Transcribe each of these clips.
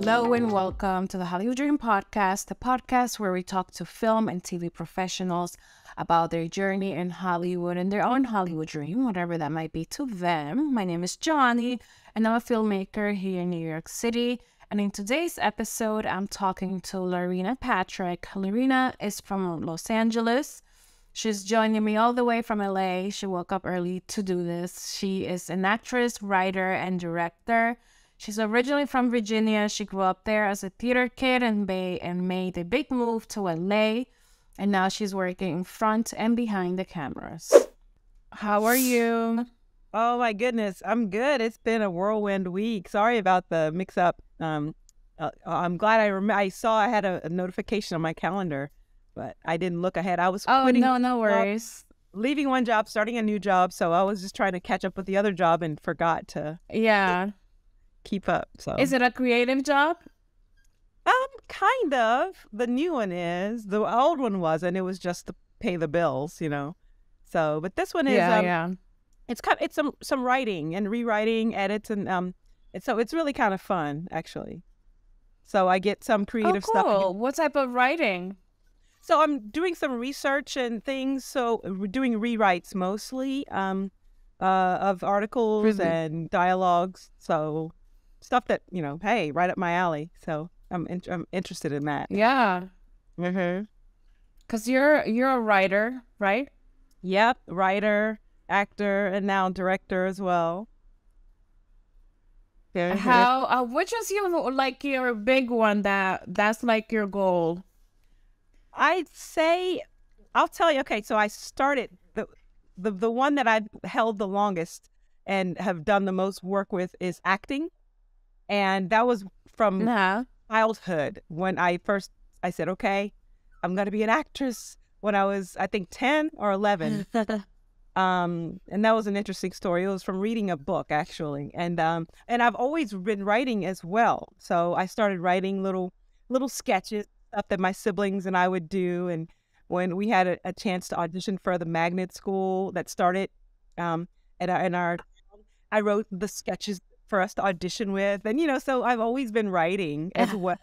Hello and welcome to the Hollywood Dream Podcast, the podcast where we talk to film and TV professionals about their journey in Hollywood and their own Hollywood dream, whatever that might be to them. My name is Johnny, and I'm a filmmaker here in New York City. And in today's episode, I'm talking to Larena Patrick. Larena is from Los Angeles. She's joining me all the way from LA. She woke up early to do this. She is an actress, writer, and director. She's originally from Virginia. She grew up there as a theater kid and made a big move to LA. And now she's working in front and behind the cameras. How are you? Oh my goodness, I'm good. It's been a whirlwind week. Sorry about the mix-up. I'm glad I saw I had a notification on my calendar, but I didn't look ahead. I was quitting. No worries. Leaving one job, starting a new job, so I was just trying to catch up with the other job and forgot to keep up. So is it a creative job? Kind of. The new one is. The old one wasn't. It was just to pay the bills, you know. So, but this one is it's some writing and rewriting, edits, and so it's really kind of fun actually. So I get some creative stuff. What type of writing? So I'm doing some research and things. So we're doing rewrites mostly of articles and dialogues. So stuff that, you know, hey, right up my alley. So I'm interested in that. Yeah. Mm-hmm. Because you're a writer, right? Yep, writer, actor, and now director as well. How? Which is your big one that's like your goal? I'd say, I'll tell you. Okay, so I started the one that I've held the longest and have done the most work with is acting, and that was from childhood. When I said, okay, I'm going to be an actress when I was, I think, 10 or 11. And that was an interesting story. It was from reading a book, actually. And I've always been writing as well. So I started writing little sketches, stuff that my siblings and I would do. And when we had a chance to audition for the magnet school that started I wrote the sketches for us to audition with. And, you know, so I've always been writing as well.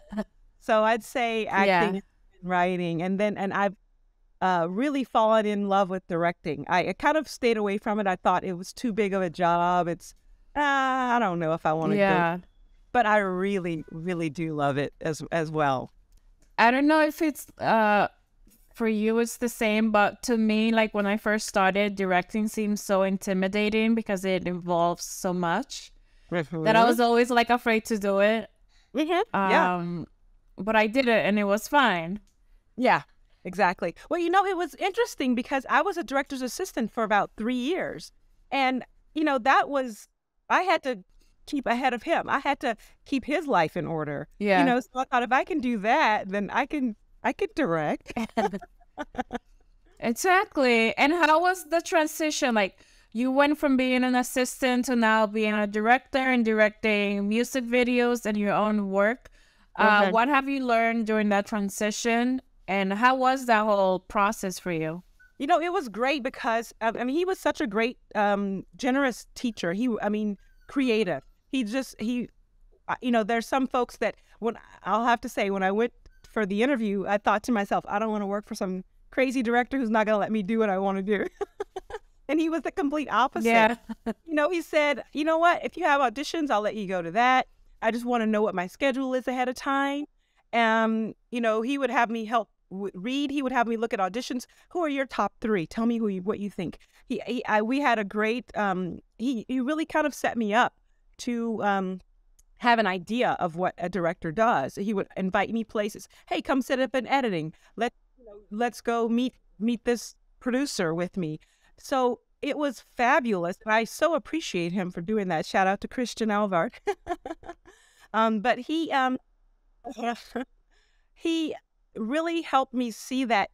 So I'd say acting and writing. And I've really fallen in love with directing. I kind of stayed away from it. I thought it was too big of a job. It's, I don't know if I want to do it. But I really, really do love it as well. I don't know if it's, for you it's the same, but to me, like when I first started, directing seemed so intimidating because it involves so much that I was always like afraid to do it. But I did it and it was fine. Yeah. Exactly. Well, you know, it was interesting because I was a director's assistant for about 3 years. And, you know, I had to keep ahead of him. I had to keep his life in order. Yeah. You know, so I thought if I can do that, then I could direct. Exactly. And how was the transition? Like, you went from being an assistant to now being a director and directing music videos and your own work. What have you learned during that transition? And how was that whole process for you? You know, it was great because, he was such a great, generous teacher. Creative. You know, there's some folks that when I went for the interview, I thought to myself, I don't want to work for some crazy director who's not going to let me do what I want to do. And he was the complete opposite. Yeah. You know, he said, you know what, if you have auditions, I'll let you go to that. I just want to know what my schedule is ahead of time. You know, he would have me help read. He would have me look at auditions. Who are your top 3? Tell me what you think. We had a great, he really kind of set me up to have an idea of what a director does. He would invite me places. Hey, come sit up in editing. Let's go meet this producer with me. So it was fabulous. I so appreciate him for doing that. Shout out to Christian Alvart. But he really helped me see that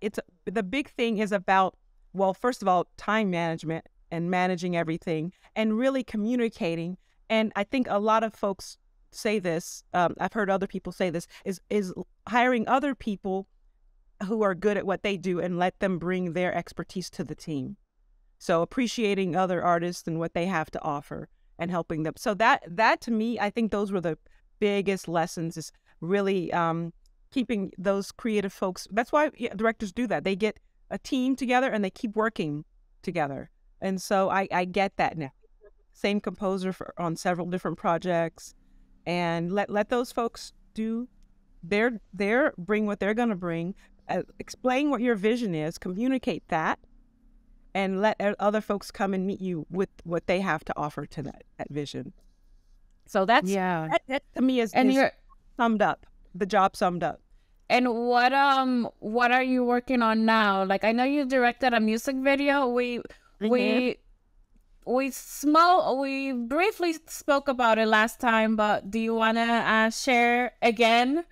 the big thing is about, well, first of all, time management and managing everything and really communicating. And I think a lot of folks say this, I've heard other people say this, is hiring other people who are good at what they do and let them bring their expertise to the team. So appreciating other artists and what they have to offer and helping them. So that to me, I think those were the biggest lessons is really keeping those creative folks. That's why directors do that. They get a team together and they keep working together. And so I get that now. Same composer on several different projects, and let those folks do their bring what they're going to bring, explain what your vision is, communicate that, and let other folks come and meet you with what they have to offer to that vision. So that to me is summed up, the job summed up. And what are you working on now? Like, I know you directed a music video. We briefly spoke about it last time, but do you want to share again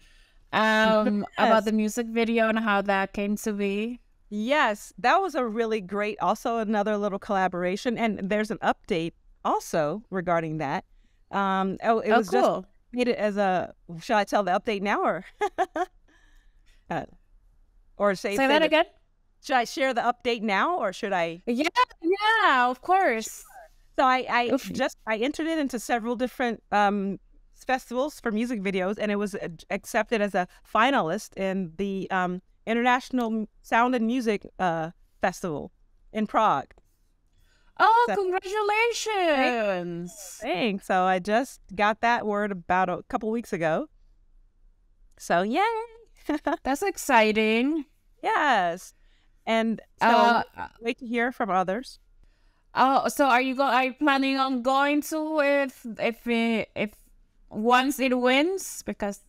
about the music video and how that came to be? Yes, that was a really great, also another little collaboration, and there's an update also regarding that. It was cool. Just made it as a. Shall I tell the update now, or say that again? Should I share the update now, or should I? Yeah, of course. So I entered it into several different festivals for music videos, and it was accepted as a finalist in the International Sound and Music Festival in Prague. Oh, so, congratulations! Thanks. So I just got that word about a couple weeks ago. So yay! That's exciting. Yes. And so wait to hear from others. Oh, so are you planning on going to if once it wins? Because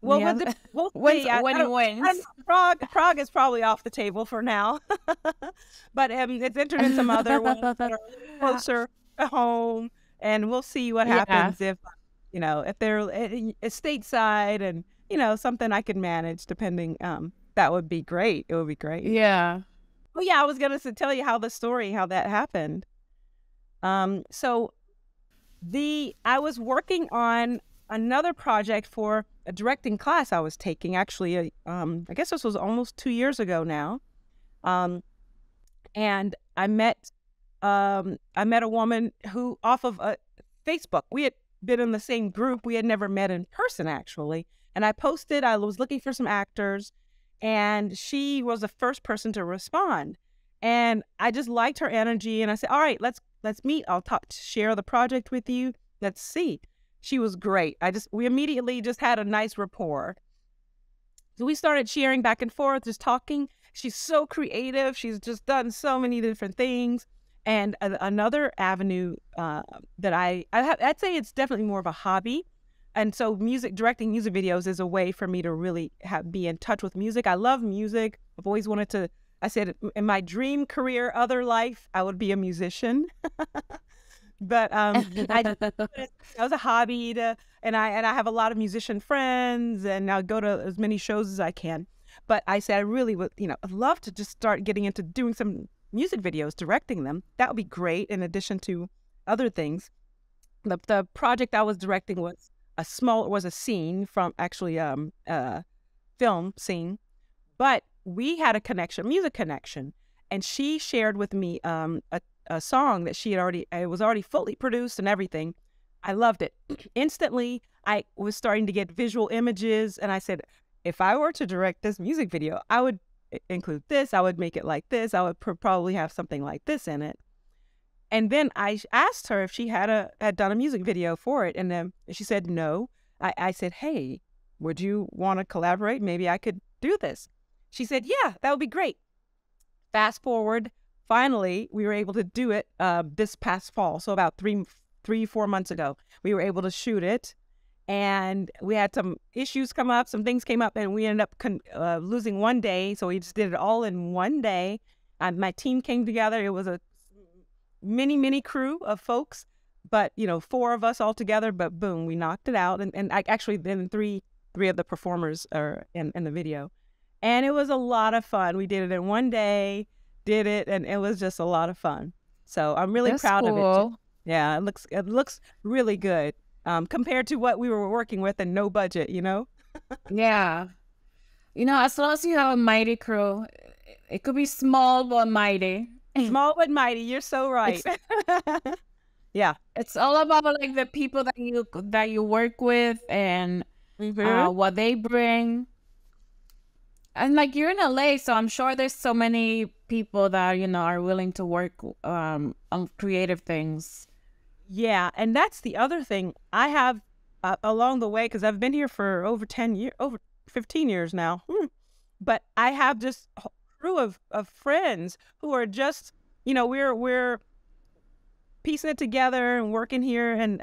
we'll when it wins, Prague is probably off the table for now. But it's entered in some other ones that are closer to home, and we'll see what happens if they're stateside and something I can manage depending. That would be great. It would be great. Yeah. Oh yeah, I was gonna tell you how that happened. So I was working on another project for a directing class I was taking. Actually, I guess this was almost 2 years ago now. And I met a woman who off of Facebook. We had been in the same group. We had never met in person actually. And I was looking for some actors, and she was the first person to respond. And I just liked her energy, and I said, all right, let's meet. I'll share the project with you. Let's see. She was great. We immediately just had a nice rapport. So we started sharing back and forth, just talking. She's so creative. She's just done so many different things. And another avenue that I'd say it's definitely more of a hobby. And so directing music videos is a way for me to really be in touch with music. I love music. I've always wanted to, I said, in my dream career, other life, I would be a musician. But that was a hobby and I have a lot of musician friends, and I'll go to as many shows as I can. But I said I really would, I'd love to just start getting into doing some music videos, directing them. That would be great in addition to other things. The project I was directing was a scene from actually a film scene, but we had a music connection, and she shared with me a song that it was already fully produced and everything. I loved it. Instantly, I was starting to get visual images, and I said, if I were to direct this music video, I would include this, I would make it like this, I would probably have something like this in it. And then I asked her if she had done a music video for it, and then she said no. I said, hey, would you want to collaborate? Maybe I could do this. She said, yeah, that would be great. Fast forward, finally, we were able to do it this past fall. So about 4 months ago, we were able to shoot it. And we had some issues come up, some things came up, and we ended up losing one day. So we just did it all in one day. My team came together. It was a mini crew of folks, but 4 of us all together, but boom, we knocked it out. And I actually then three of the performers are in the video, and it was a lot of fun. We did it in one day, and it was just a lot of fun. So I'm really proud of it. Yeah, it looks really good compared to what we were working with and no budget, Yeah. As long as you have a mighty crew, it could be small but mighty. Small but mighty. You're so right. Yeah. It's all about like the people that you work with and what they bring. And like you're in LA, so I'm sure there's so many people that, you know, are willing to work on creative things. Yeah, and that's the other thing I have along the way, because I've been here for over 10 years, over 15 years now. But I have just a crew of friends who are just, you know, we're piecing it together and working here and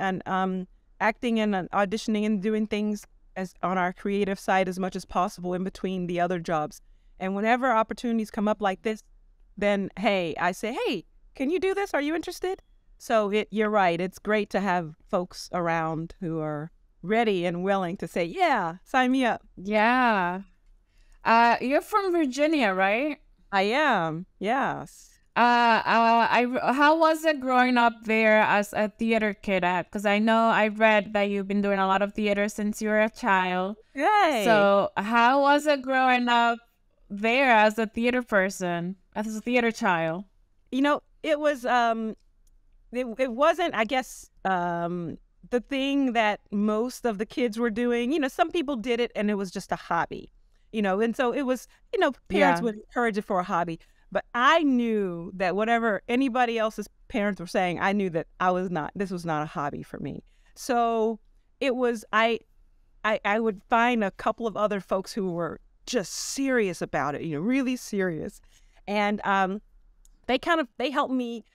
acting and auditioning and doing things as on our creative side as much as possible in between the other jobs. And whenever opportunities come up like this, then hey, I say, hey, can you do this? Are you interested? So you're right. It's great to have folks around who are ready and willing to say, yeah, sign me up. Yeah. You're from Virginia, right? I am. Yes. How was it growing up there as a theater kid? Because I know I read that you've been doing a lot of theater since you were a child. Yay. So how was it growing up there as a theater person, as a theater child? You know, it was it wasn't, I guess, the thing that most of the kids were doing. You know, some people did it and it was just a hobby, you know, and so it was, you know, parents would encourage it for a hobby. But I knew that whatever anybody else's parents were saying, I knew that this was not a hobby for me. So it was, I would find a couple of other folks who were just serious about it, you know, really serious. And they helped me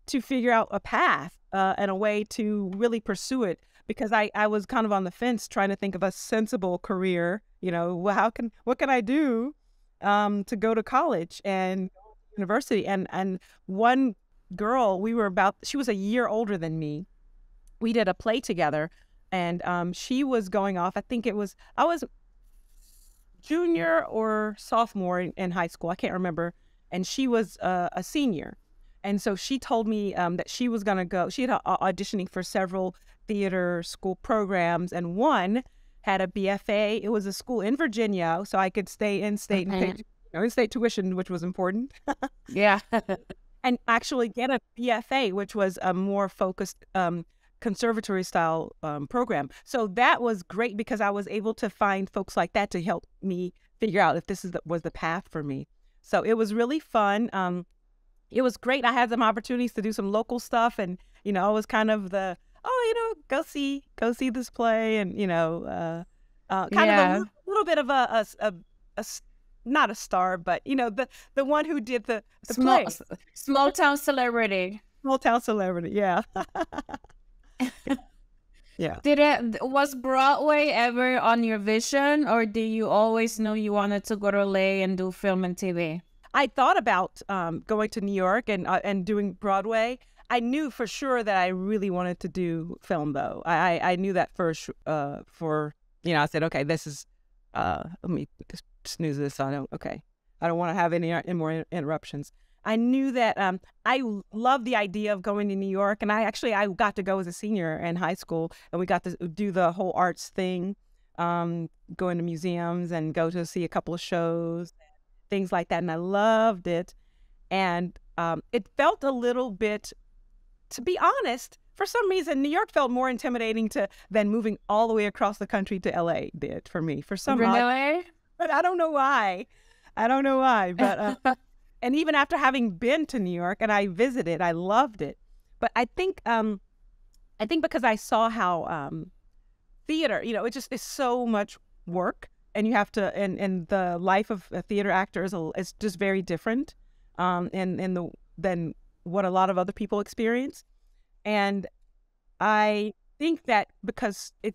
to figure out a path and a way to really pursue it, because I was kind of on the fence trying to think of a sensible career, you know, what can I do to go to college and university. And one girl, she was a year older than me. We did a play together, and she was going off, I was junior or sophomore in high school, I can't remember, and she was a senior. And so she told me that she was going to go. She had auditioning for several theater school programs, and one had a BFA. It was a school in Virginia, so I could stay in state and pay in-state tuition, which was important. Yeah. And actually get a BFA, which was a more focused conservatory style program. So that was great, because I was able to find folks like that to help me figure out if this was the path for me. So it was really fun. It was great. I had some opportunities to do some local stuff, and you know, I was kind of go see this play, and you know, kind of a little bit of a not a star, but you know, the one who did the play. Small town celebrity. Small town celebrity, yeah. Yeah. Was Broadway ever on your vision, or did you always know you wanted to go to LA and do film and TV? I thought about going to New York and doing Broadway. I knew for sure that I really wanted to do film, though. I knew that for you know, I said, okay, this is let me just snooze this. I don't want to have any more interruptions. I knew that I loved the idea of going to New York, and I got to go as a senior in high school, and we got to do the whole arts thing, go into museums and go to see a couple of shows, things like that, and I loved it. And it felt a little bit, to be honest, for some reason, New York felt more intimidating than moving all the way across the country to LA did for me. For some reason, but I don't know why. But and even after having been to New York and I visited, I loved it. But I think because I saw how theater, you know, it just is so much work, and you have to, and the life of a theater actor is just very different than what a lot of other people experience. And I think that because you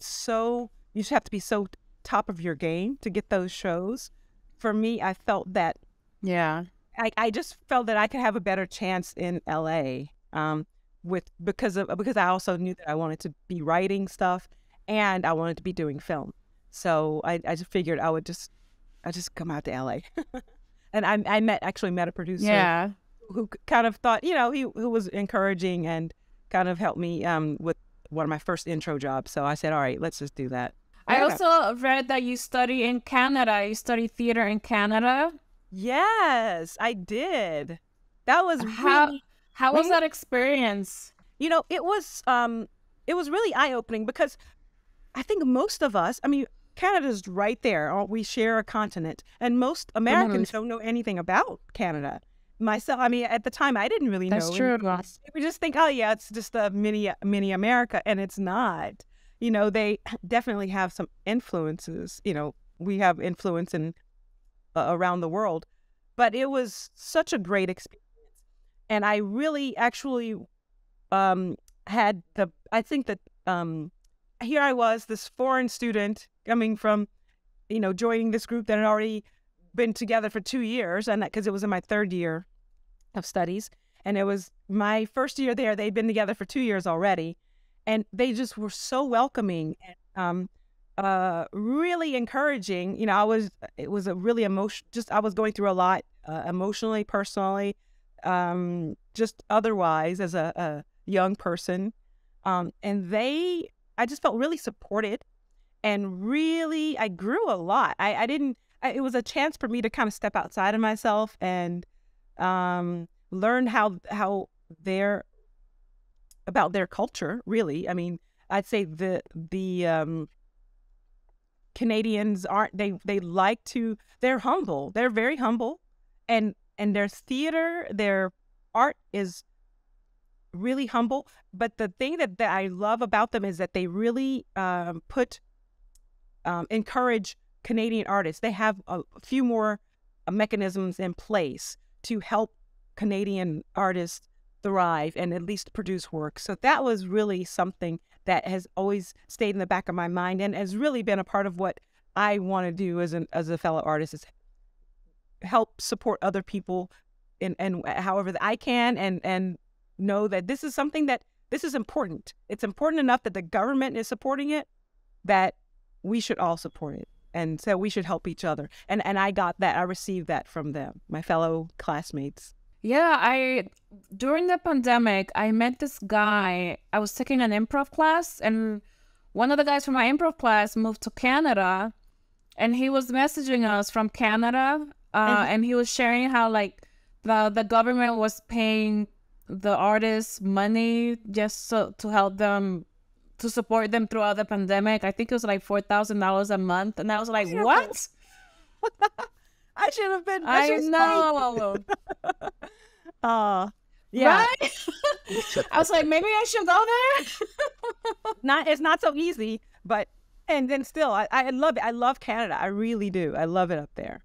just have to be so top of your game to get those shows. For me, I felt that, I just felt that I could have a better chance in LA because I also knew that I wanted to be writing stuff and I wanted to be doing film. So I just figured I just come out to LA. And I met a producer who kind of thought, you know, who was encouraging and kind of helped me with one of my first intro jobs. So I said, all right, let's just do that. I also read that you study in Canada. You study theater in Canada. Yes, I did. That was how was that experience? it was really eye-opening because I think most of us, I mean, Canada's right there. We share a continent, and most Americans don't know anything about Canada. Myself, I mean, at the time, I didn't really know. That's true. We just think, oh yeah, it's just a mini America, and it's not. They definitely have some influences. We have influence in around the world, but it was such a great experience, and I really actually had I think that here I was, this foreign student coming from, joining this group that had already been together for 2 years, and because it was in my third year of studies, and it was my first year there. They'd been together for 2 years already, and they just were so welcoming and really encouraging. It was a really I was going through a lot emotionally, personally, just otherwise as a young person, and I just felt really supported, and really I grew a lot. It was a chance for me to kind of step outside of myself and learn how about their culture, really. I mean, I'd say the Canadians they're humble. They're very humble, and their theater, their art is really humble. But the thing that I love about them is that they really encourage Canadian artists. They have a few more mechanisms in place to help Canadian artists thrive and at least produce work. So that was really something that has always stayed in the back of my mind and has really been a part of what I want to do as a fellow artist, is help support other people and however that I can, and know that this is something this is important. It's important enough that the government is supporting it, that we should all support it. And so we should help each other. And I got that. I received that from them, my fellow classmates. Yeah, during the pandemic, I met this guy. I was taking an improv class, and one of the guys from my improv class moved to Canada, and he was messaging us from Canada, and he was sharing how the government was paying the artists money just to help them, to support them throughout the pandemic. I think it was like $4,000 a month, and I was like, what? I should have been. I know. Yeah. Right? I was like, maybe I should go there. It's not so easy, but and then still, I love it. I love Canada. I really do. I love it up there.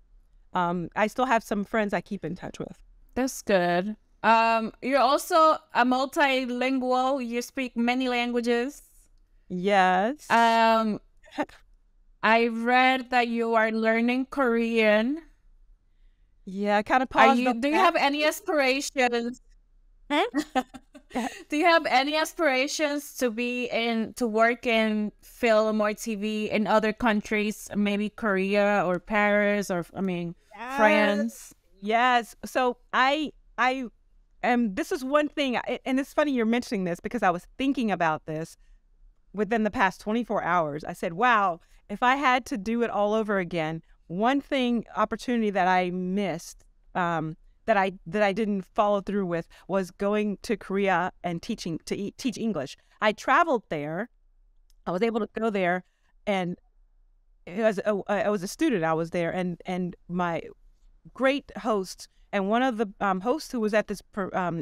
I still have some friends I keep in touch with. That's good. You're also a multilingual. You speak many languages. Yes. I read that you are learning Korean. Yeah, kind of paused. Do you have any aspirations? Do you have any aspirations to work in film or TV in other countries, maybe Korea or Paris or France? Yes. So I this is one thing, and it's funny you're mentioning this because I was thinking about this within the past 24 hours. I said, wow, if I had to do it all over again, one opportunity that I missed, that I didn't follow through with, was going to Korea and teach English. I traveled there. I was able to go there, and I was a student. I was there, and my great host and one of the hosts who was at this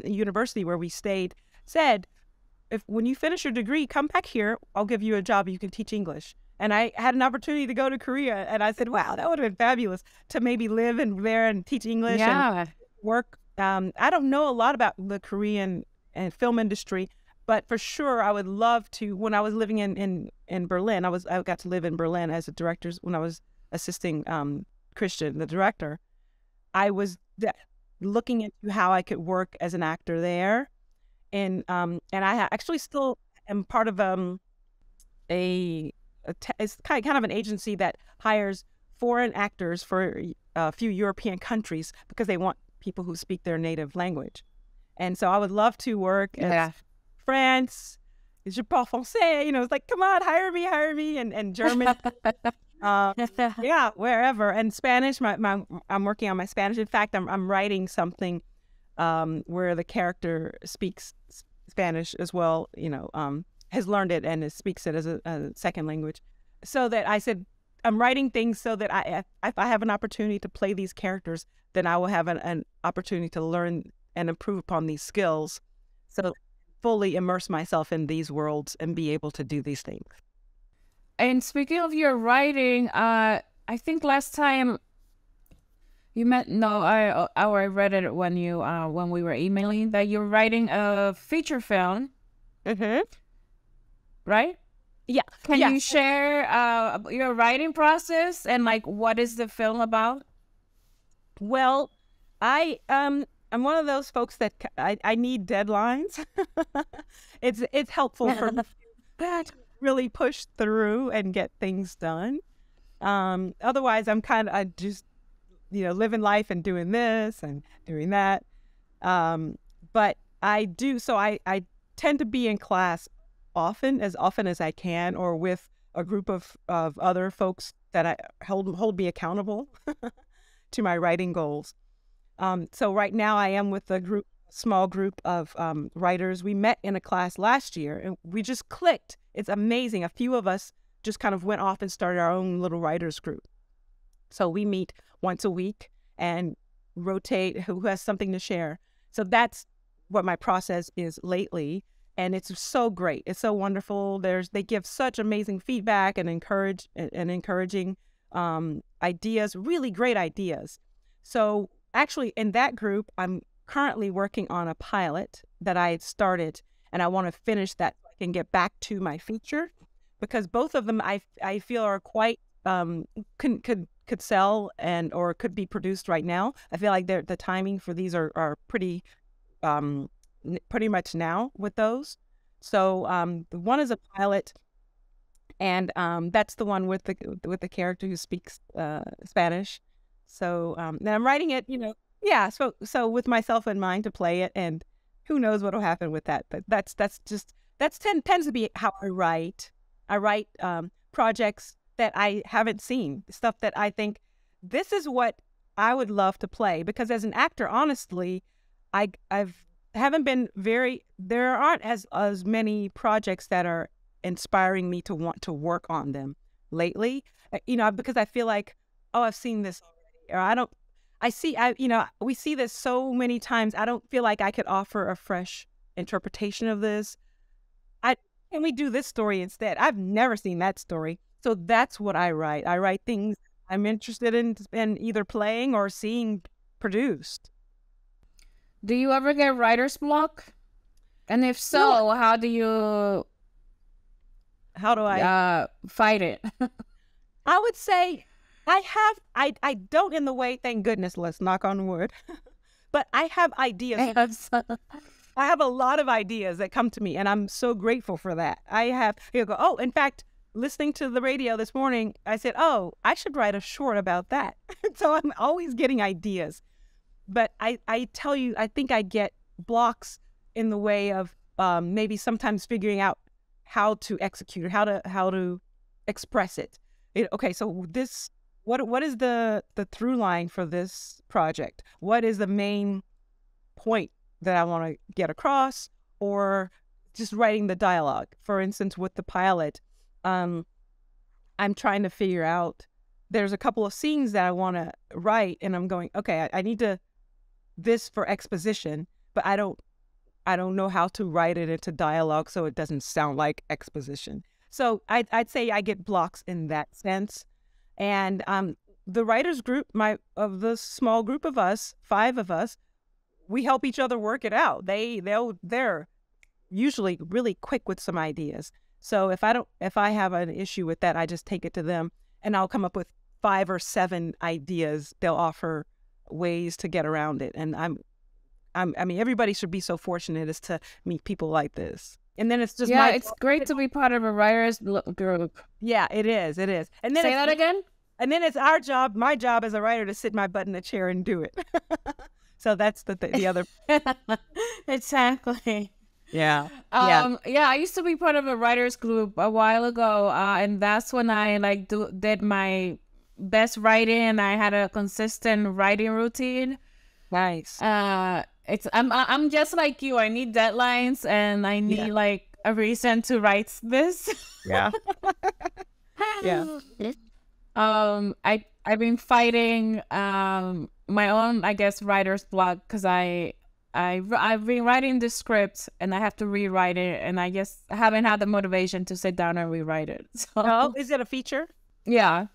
university where we stayed said, when you finish your degree, come back here. I'll give you a job. You can teach English. And I had an opportunity to go to Korea, and I said, wow, that would have been fabulous to maybe live there and teach English and work. I don't know a lot about the Korean and film industry, but for sure I would love to. When I was living in Berlin, I got to live in Berlin as a director when I was assisting Christian, the director. I was looking into how I could work as an actor there. And I actually still am part of it's kind of an agency that hires foreign actors for a few European countries because they want people who speak their native language. And so I would love to work in France. Je parle français. It's like, come on, hire me, and German. Yeah, wherever. And Spanish. I'm working on my Spanish. In fact, I'm writing something where the character speaks Spanish as well, has learned it and speaks it as a second language. So that I said, I'm writing things so that if I have an opportunity to play these characters, then I will have an opportunity to learn and improve upon these skills, so fully immerse myself in these worlds and be able to do these things. And speaking of your writing, I think last time you met, no, I read it when we were emailing, that you're writing a feature film. Mm-hmm. Right? Yeah. Can you share your writing process and like what is the film about? Well, I'm one of those folks that I need deadlines. It's helpful for me to really push through and get things done. Otherwise, I just living life and doing this and doing that. But I do, so I tend to be in class as often as I can, or with a group of other folks that I hold me accountable to my writing goals. So right now I am with a small group of writers. We met in a class last year and we just clicked. It's amazing. A few of us just kind of went off and started our own little writers group. So we meet once a week and rotate who has something to share. So that's what my process is lately. And it's so great. It's so wonderful. They give such amazing feedback and encouraging ideas, really great ideas. So actually in that group, I'm currently working on a pilot that I had started, and I want to finish that so I can get back to my feature, because both of them I feel are quite could sell or could be produced right now. I feel like the timing for these are pretty much now with those. So the one is a pilot, and that's the one with the character who speaks Spanish. So then I'm writing it, so with myself in mind to play it, and who knows what'll happen with that. But that tends to be how I write. I write projects that I haven't seen, stuff that I think this is what I would love to play, because as an actor, honestly, there aren't as many projects that are inspiring me to want to work on them lately, because I feel like, oh, I've seen this already, or we see this so many times. I don't feel like I could offer a fresh interpretation of this. Can we do this story instead? I've never seen that story. So that's what I write. I write things I'm interested in either playing or seeing produced. Do you ever get writer's block? And if so, how do I fight it? I would say I don't in the way, thank goodness, let's knock on wood. But I have ideas. I have a lot of ideas that come to me, and I'm so grateful for that. In fact, listening to the radio this morning, I said, oh, I should write a short about that. So I'm always getting ideas. But I tell you, I think I get blocks in the way of maybe sometimes figuring out how to execute it, how to express it. Okay, so what is the through line for this project? What is the main point that I want to get across? Or just writing the dialogue. For instance, with the pilot, I'm trying to figure out, there's a couple of scenes that I want to write, and I'm going, okay, I need this for exposition, but I don't know how to write it into dialogue so it doesn't sound like exposition. So I'd say I get blocks in that sense. And the writers group, of the small group of us, 5 of us, we help each other work it out. They're usually really quick with some ideas. So if I have an issue with that, I just take it to them, and I'll come up with 5 or 7 ideas. They'll offer ways to get around it. And I mean, everybody should be so fortunate as to meet people like this. And then it's just it's great to be part of a writers group. Yeah, it is. And then say that again. And then it's my job as a writer to sit my butt in a chair and do it. So that's the other. Exactly. Yeah. I used to be part of a writers group a while ago, and that's when I did my best writing. I had a consistent writing routine. Nice. I'm just like you. I need deadlines and I need like a reason to write this. Yeah. Yeah. I've been fighting my own, I guess, writer's block because I've been writing the script and I have to rewrite it, and I just haven't had the motivation to sit down and rewrite it. So Oh, is it a feature? yeah.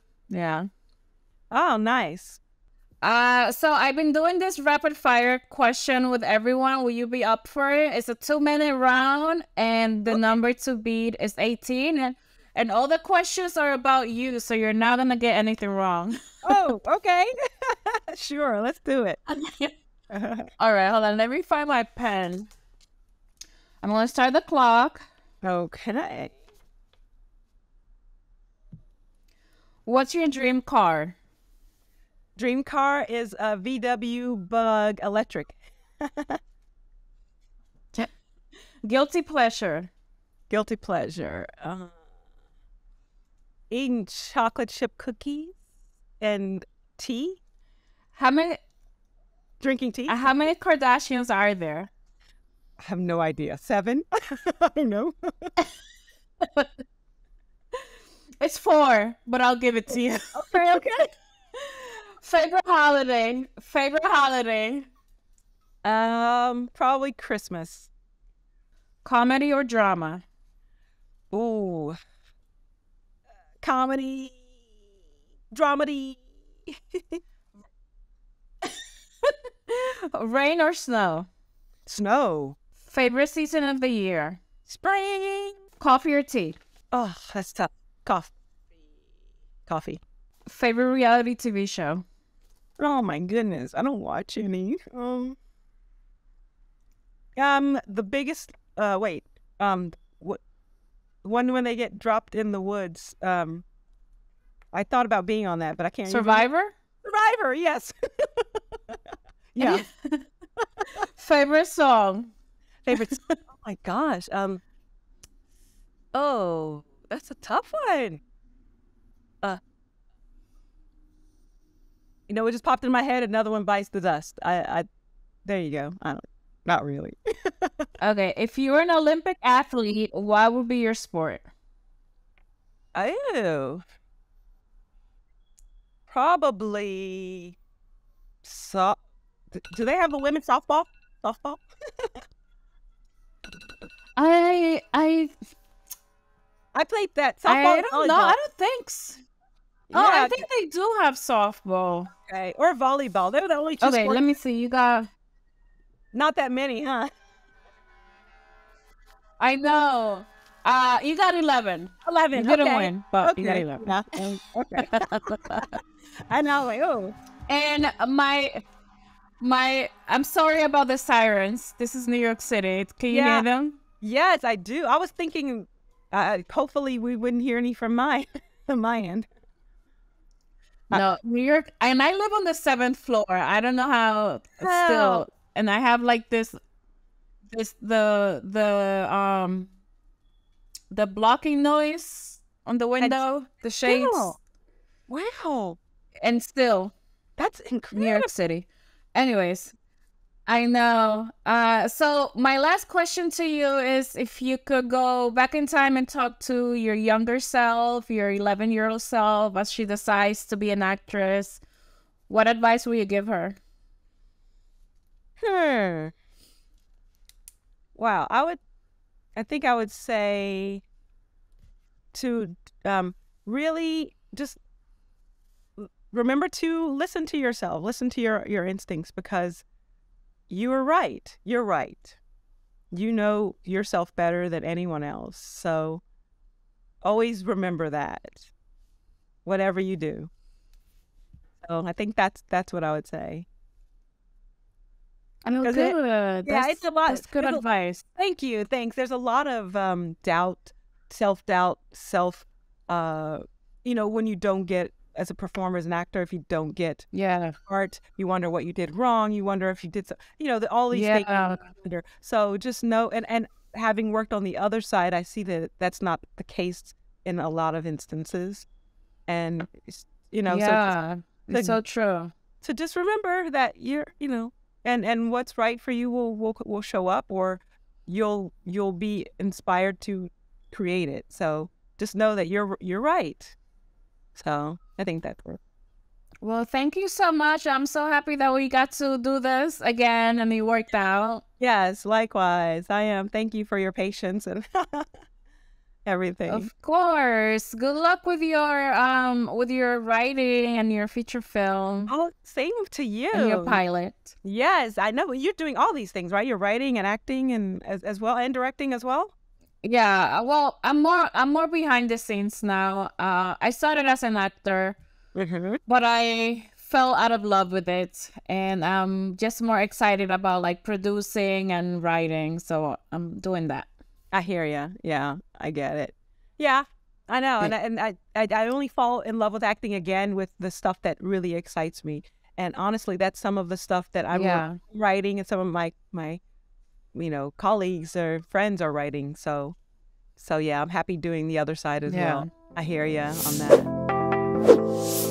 Oh, nice. So I've been doing this rapid fire question with everyone. Will you be up for it? It's a 2-minute round, and the number to beat is 18, and all the questions are about you, so you're not gonna get anything wrong. Oh, okay. Sure, let's do it. All right, hold on. Let me find my pen. I'm gonna start the clock. Okay. What's your dream car? Dream car is a VW Bug electric. Guilty pleasure. Guilty pleasure. Eating chocolate chip cookies and tea. Drinking tea. How many Kardashians are there? I have no idea. 7? I don't know. It's 4, but I'll give it to you. Okay. Favorite holiday. Probably Christmas. Comedy or drama? Ooh. Comedy. Dramedy. Rain or snow? Snow. Favorite season of the year? Spring. Coffee or tea? Oh, that's tough. Coffee. Favorite reality TV show? Oh my goodness, I don't watch any. The biggest. What one when they get dropped in the woods. I thought about being on that, but I can't. Survivor? Survivor, yes. Yeah. Favorite song? Oh my gosh. Oh, that's a tough one. It just popped in my head. Another one, bites the dust. There you go. Not really. Okay, if you were an Olympic athlete, what would be your sport? Oh, probably. Do they have a women's softball? Softball? I played that softball. I don't know. I don't think so. Yeah, Oh, I think they do have softball. okay. Or volleyball. They're the only two Okay, sports. let me see. You got. Not that many, huh? I know. You got 11. 11. You didn't okay. win, but Okay. you got 11. Yeah. Okay. I know. Like, oh. And I'm sorry about the sirens. This is New York City. Can you hear them? Yes, I do. I was thinking. Hopefully, we wouldn't hear any from my end. No, New York, and I live on the 7th floor. I don't know how still, and I have like the blocking noise on the window, the shades. Wow, and still, that's New incredible. York City. Anyways, I know. So my last question to you is, if you could go back in time and talk to your younger self, your 11-year-old self, as she decides to be an actress, what advice will you give her? Wow, I think I would say to really just remember to listen to yourself, listen to your instincts, because you are right. You're right. You know yourself better than anyone else. So always remember that, whatever you do. So I think that's what I would say. I mean, good. Yeah, it's a lot. That's good advice. Thank you. Thanks. There's a lot of doubt, self-doubt, when you don't get, as a performer, as an actor, if you don't get part, you wonder what you did wrong. You wonder if you did all these things. So just know, and having worked on the other side, I see that that's not the case in a lot of instances. And, it's so true. So just remember that you're And what's right for you will show up, or you'll be inspired to create it. So just know that you're right. So I think that works. Well, thank you so much. I'm so happy that we got to do this again and it worked out. Yes, likewise. I am. Thank you for your patience and everything. Of course. Good luck with your writing and your feature film. Oh, same to you. And your pilot. Yes, I know. You're doing all these things, right? You're writing and acting and as well, and directing as well. Yeah, well, I'm more behind the scenes now. I started as an actor, but I fell out of love with it, and I'm just more excited about like producing and writing. So I'm doing that. I hear you. Yeah, I get it. Yeah, I know. And I only fall in love with acting again with the stuff that really excites me. And honestly, that's some of the stuff that I'm writing, and some of my colleagues or friends are writing. So yeah, I'm happy doing the other side as well. I hear you on that.